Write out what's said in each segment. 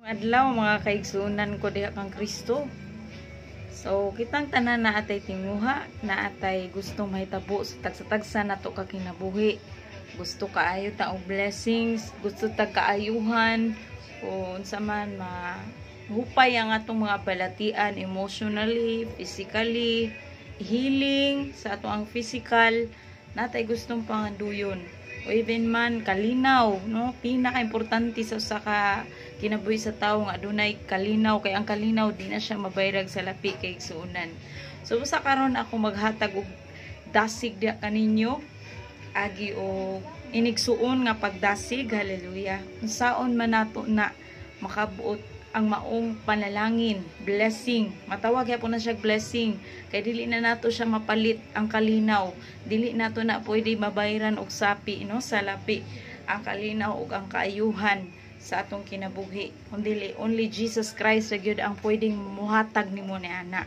Adlaw mga kaigsunan ko diha kang Kristo. So kitang tanan na atay tinguha, na atay gusto mahitabo sa tagsa-tagsa nato ka kinabuhi. Gusto kaayo ta og blessings, gusto tag kaayuhan o unsa man mahupay ang atong mga balatian emotionally, physically, healing sa ato ang physical, natay gustong panganduyon. O even man kalinaw, no, pinaka-importante sa usa ka kinabuhi sa tawo nga adunay kalinaw, kay ang kalinaw di na siya mabayrag sa lapi kay igsuunan. So usa karon ako maghatag og dasig diha kaninyo agi o inigsuon nga pagdasig, hallelujah. Unsaon man nato na makabuot ang maong panalangin, blessing. Matawag gyapon na siya blessing kay dili na nato siya mapalit ang kalinaw. Dili nato na pwede mabayran og sapi, no, sa lapi ang kalinaw ug ang kaayuhan sa atong kinabuhi. Kundi only Jesus Christ ra gyud ang pwedeng muhatag nimo ni ana.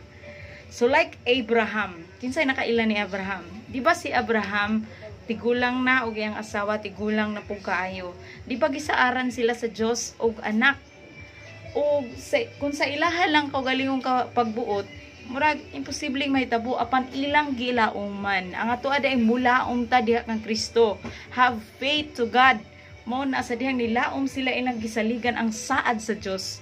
So like Abraham, kinsay nakaila ni Abraham? Di ba si Abraham tigulang na og iyang asawa tigulang na pug kaayo? Di ba gisaaran sila sa Dios og anak? O kung sa ilaha lang kaugalingong pagbuot, murag imposibleng mahitabo apan ilang gilaom man. Ang ato aday mulaom ta diha kang Kristo. Have faith to God. Mo na sa dihang nilaom sila ilang gisaligan ang saad sa Dios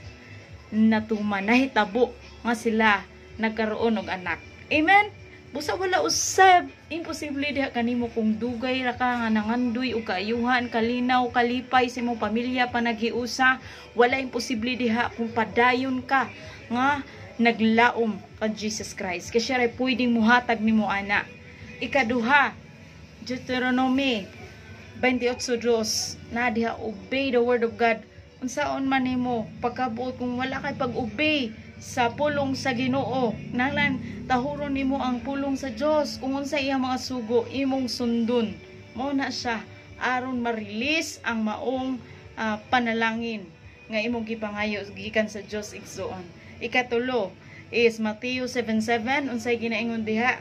natuman nahitabo nga sila nagkaroon og anak. Amen. Busa wala usab imposible diha kanimo kung dugay ra ka nga nangandoy og kaayuhan, kalinaw, kalipay sa imong pamilya panaghiusa. Wala imposible diha kung padayon ka nga naglaom kay Jesus Christ. Kay siya ray pwedeng muhatag nimo ana. Ikaduha, Deuteronomy 28:2 na diha, obey the word of God. Unsaon man nimo pagkabuot kung wala kay pag-obey sa pulong sa Ginoo, nalan tahuron nimo ang pulong sa Dios. Kung unsa iyang mga sugo imong sundon, mao na siya aron ma-release ang maong panalangin nga imong gipangayo gikan sa Dios igsoon. Ikatulo is Matthew 7:7, unsay ginaingon diha?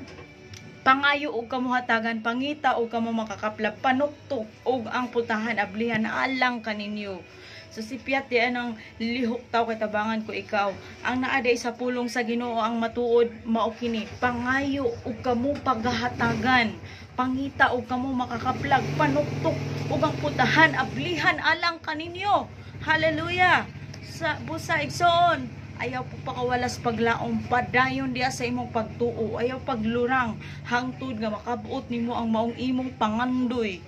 Pangayo og kamuhatagan, pangita og kamo makakaplab, panuktok og ang putahan ablihan alang kaninyo. So si Piat diyan ang lihok taw kay tabangan ko ikaw. Ang naaday sa pulong sa Ginoo ang matuod mao kini, pangayo og kamo paghahatagan, pangita og kamo makakaplag, panuktok og ang putahan ablihan alang kaninyo. Hallelujah. Sa busa igsoon, ayaw po pakawalas paglaom, padayon diya sa imong pagtuo, ayaw paglurang hangtod nga makabuot nimo ang maong imong pangandoy